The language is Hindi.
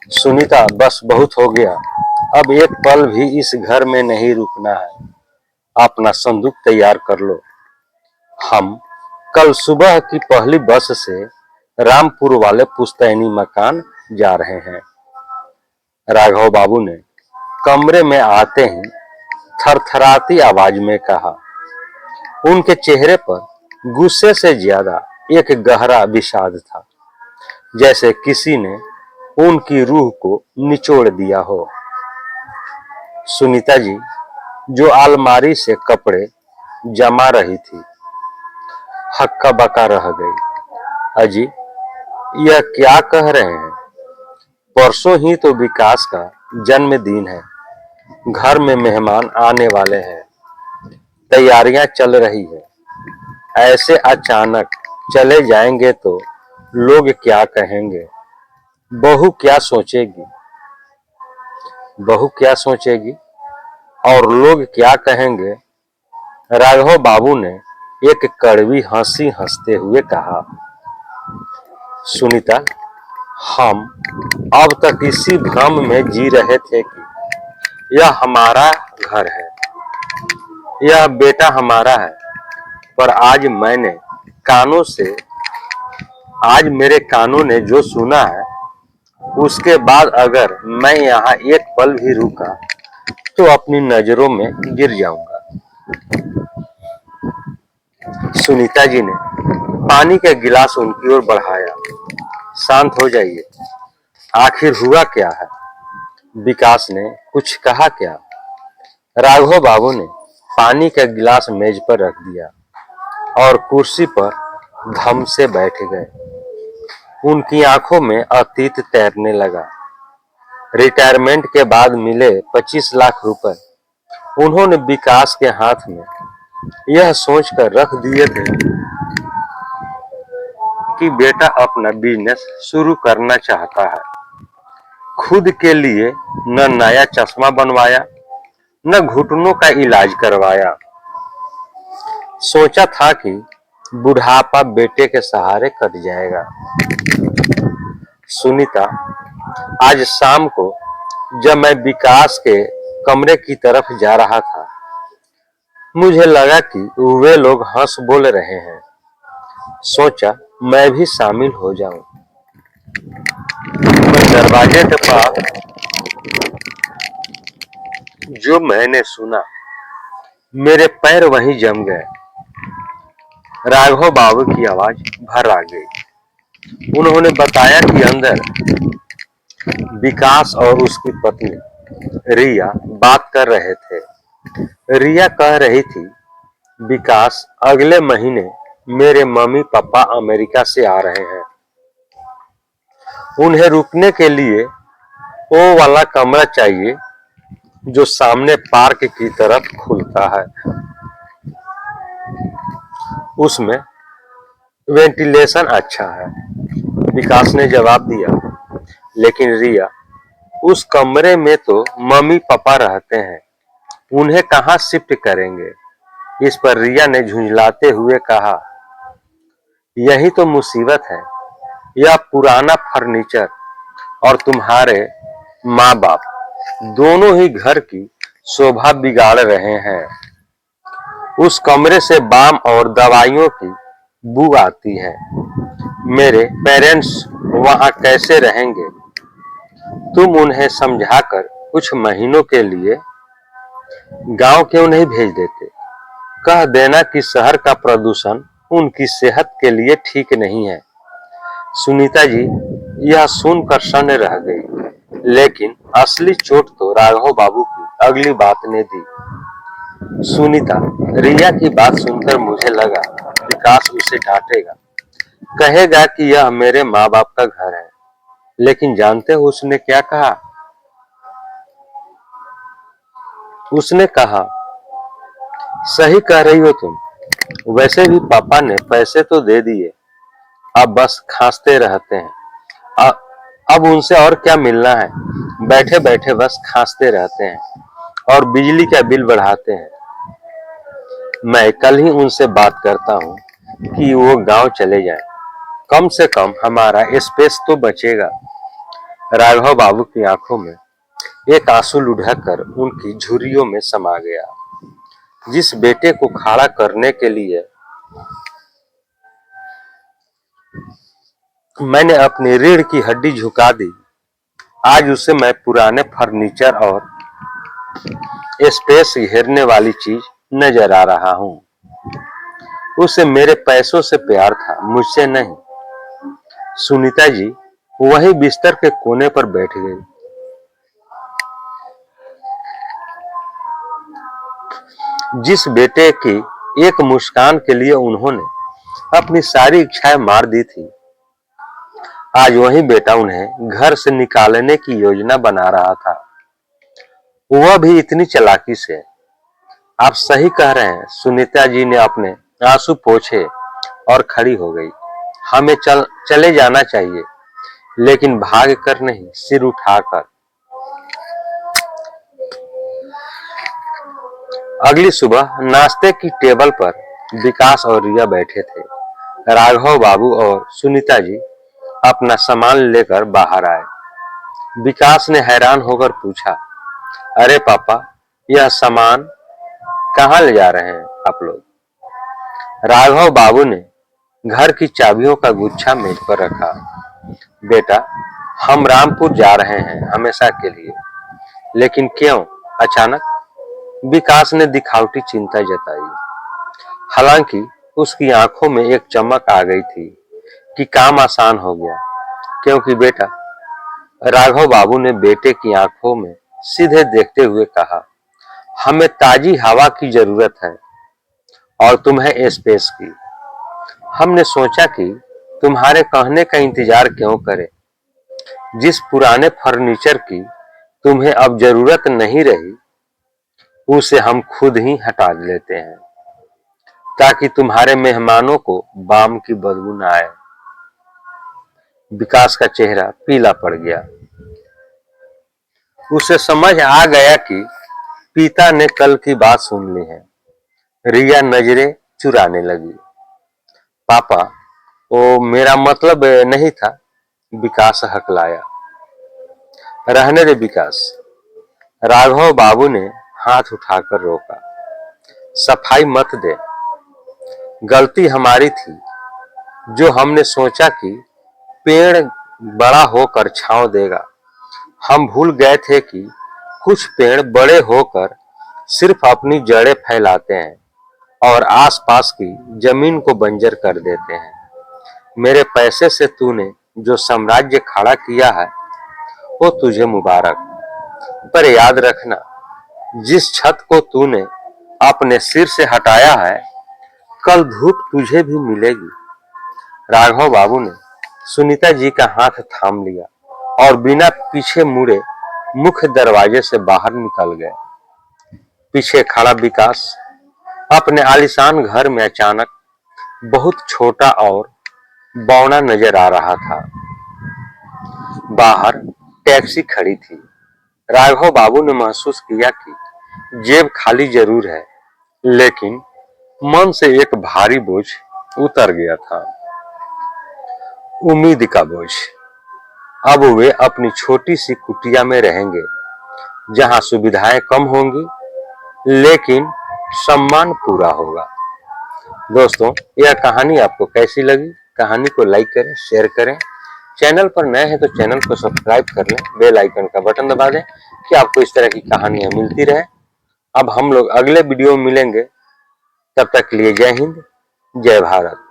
सुनीता, बस बहुत हो गया। अब एक पल भी इस घर में नहीं रुकना है। अपना संदूक तैयार कर लो। हम कल सुबह की पहली बस से रामपुर वाले पुश्तैनी मकान जा रहे हैं। राघव बाबू ने कमरे में आते ही थरथराती आवाज में कहा। उनके चेहरे पर गुस्से से ज्यादा एक गहरा विषाद था, जैसे किसी ने उनकी रूह को निचोड़ दिया हो। सुनीता जी, जो अलमारी से कपड़े जमा रही थी, हक्का बक्का रह गई। अजी, यह क्या कह रहे हैं? परसों ही तो विकास का जन्मदिन है। घर में मेहमान आने वाले हैं। तैयारियां चल रही है। ऐसे अचानक चले जाएंगे तो लोग क्या कहेंगे? बहू क्या सोचेगी? बहू क्या सोचेगी और लोग क्या कहेंगे? राघव बाबू ने एक कड़वी हंसी हंसते हुए कहा। सुनीता, हम अब तक इसी भ्रम में जी रहे थे कि यह हमारा घर है, यह बेटा हमारा है। पर कानों से आज मेरे कानों ने जो सुना है, उसके बाद अगर मैं यहाँ एक पल भी रुका तो अपनी नजरों में गिर जाऊंगा। सुनीता जी ने पानी का गिलास उनकी ओर बढ़ाया। शांत हो जाइए। आखिर हुआ क्या है? विकास ने कुछ कहा क्या? राघव बाबू ने पानी का गिलास मेज पर रख दिया और कुर्सी पर धम से बैठ गए। उनकी आंखों में अतीत तैरने लगा। रिटायरमेंट के बाद मिले 25 लाख रुपए उन्होंने विकास के हाथ में यह सोचकर रख दिए थे कि बेटा अपना बिजनेस शुरू करना चाहता है। खुद के लिए न नया चश्मा बनवाया, न घुटनों का इलाज करवाया। सोचा था कि बुढ़ापा बेटे के सहारे कट जाएगा। सुनीता, आज शाम को जब मैं विकास के कमरे की तरफ जा रहा था, मुझे लगा कि वे लोग हंस बोल रहे हैं। सोचा मैं भी शामिल हो जाऊं। पर दरवाजे के पास जो मैंने सुना, मेरे पैर वहीं जम गए। राघव बाबू की आवाज भर आ गई। उन्होंने बताया कि अंदर विकास और उसकी पत्नी रिया बात कर रहे थे। रिया कह रही थी, विकास अगले महीने मेरे मम्मी पापा अमेरिका से आ रहे हैं। उन्हें रुकने के लिए वो वाला कमरा चाहिए जो सामने पार्क की तरफ खुलता है। उसमें वेंटिलेशन अच्छा है। विकास ने जवाब दिया। लेकिन रिया, उस कमरे में तो मम्मी पापा रहते हैं, उन्हें कहां शिफ्ट करेंगे? इस पर रिया ने झुंझलाते हुए कहा, यही तो मुसीबत है। यह पुराना फर्नीचर और तुम्हारे माँ बाप दोनों ही घर की शोभा बिगाड़ रहे हैं। उस कमरे से बाम और दवाइयों की बू आती है। मेरे पेरेंट्स वहां कैसे रहेंगे? तुम उन्हें समझाकर कुछ महीनों के लिए गांव क्यों नहीं भेज देते? कह देना कि शहर का प्रदूषण उनकी सेहत के लिए ठीक नहीं है। सुनीता जी यह सुनकर सन्न रह गई, लेकिन असली चोट तो राघव बाबू की अगली बात ने दी। सुनीता, रिया की बात सुनकर मुझे लगा विकास उसे डांटेगा, कहेगा कि यह मेरे माँ बाप का घर है। लेकिन जानते हो उसने क्या कहा? उसने कहा, सही कह रही हो तुम। वैसे भी पापा ने पैसे तो दे दिए, अब बस खांसते रहते हैं। अब उनसे और क्या मिलना है? बैठे बैठे बस खांसते रहते हैं और बिजली का बिल बढ़ाते हैं। मैं कल ही उनसे बात करता हूँ कि वो गांव चले जाएं। कम से कम हमारा स्पेस तो बचेगा। राघव बाबू की आंखों में एक आंसू लुढ़क कर उनकी झुर्रियों में समा गया। जिस बेटे को खड़ा करने के लिए मैंने अपनी रीढ़ की हड्डी झुका दी, आज उसे मैं पुराने फर्नीचर और स्पेस घेरने वाली चीज नजर आ रहा हूं। उसे मेरे पैसों से प्यार था, मुझसे नहीं। सुनीता जी वही बिस्तर के कोने पर बैठ गई। जिस बेटे की एक मुस्कान के लिए उन्होंने अपनी सारी इच्छाएं मार दी थी, आज वही बेटा उन्हें घर से निकालने की योजना बना रहा था, वह भी इतनी चालाकी से। आप सही कह रहे हैं। सुनीता जी ने अपने आंसू पोंछे और खड़ी हो गई। हमें चले जाना चाहिए, लेकिन भाग कर नहीं, सिर उठाकर। अगली सुबह नाश्ते की टेबल पर विकास और रिया बैठे थे। राघव बाबू और सुनीता जी अपना सामान लेकर बाहर आए। विकास ने हैरान होकर पूछा, अरे पापा, यह सामान कहाँ ले जा रहे हैं आप लोग? राघव बाबू ने घर की चाबियों का गुच्छा मेज पर रखा। बेटा, हम रामपुर जा रहे हैं हमेशा के लिए। लेकिन क्यों अचानक? विकास ने दिखावटी चिंता जताई। हालांकि उसकी आंखों में एक चमक आ गई थी कि काम आसान हो गया, क्योंकि बेटा, राघव बाबू ने बेटे की आंखों में सीधे देखते हुए कहा, हमें ताजी हवा की जरूरत है और तुम्हें स्पेस की। हमने सोचा कि तुम्हारे कहने का इंतजार क्यों करें। जिस पुराने फर्नीचर की तुम्हें अब जरूरत नहीं रही, उसे हम खुद ही हटा लेते हैं, ताकि तुम्हारे मेहमानों को बाम की बदबू न आए। विकास का चेहरा पीला पड़ गया। उसे समझ आ गया कि पिता ने कल की बात सुन ली है। रिया नजरें चुराने लगी। पापा, वो मेरा मतलब नहीं था, विकास हकलाया। रहने दे विकास, राघव बाबू ने हाथ उठाकर रोका। सफाई मत दे, गलती हमारी थी जो हमने सोचा कि पेड़ बड़ा होकर छांव देगा। हम भूल गए थे कि कुछ पेड़ बड़े होकर सिर्फ अपनी जड़ें फैलाते हैं और आसपास की जमीन को बंजर कर देते हैं। मेरे पैसे से तूने जो साम्राज्य खड़ा किया है, वो तुझे मुबारक। पर याद रखना, जिस छत को तूने अपने सिर से हटाया है, कल धूप तुझे भी मिलेगी। राघव बाबू ने सुनीता जी का हाथ थाम लिया और बिना पीछे मुड़े मुख्य दरवाजे से बाहर निकल गए। पीछे खड़ा विकास अपने आलीशान घर में अचानक बहुत छोटा और बौना नजर आ रहा था। बाहर टैक्सी खड़ी थी। राघव बाबू ने महसूस किया कि जेब खाली जरूर है, लेकिन मन से एक भारी बोझ उतर गया था, उम्मीद का बोझ। अब वे अपनी छोटी सी कुटिया में रहेंगे, जहां सुविधाएं कम होंगी, लेकिन सम्मान पूरा होगा। दोस्तों, यह कहानी आपको कैसी लगी? कहानी को लाइक करें, शेयर करें। चैनल पर नए हैं तो चैनल को सब्सक्राइब कर लें, बेल आइकन का बटन दबा दें कि आपको इस तरह की कहानियां मिलती रहे। अब हम लोग अगले वीडियो में मिलेंगे। तब तक के लिए जय हिंद, जय भारत।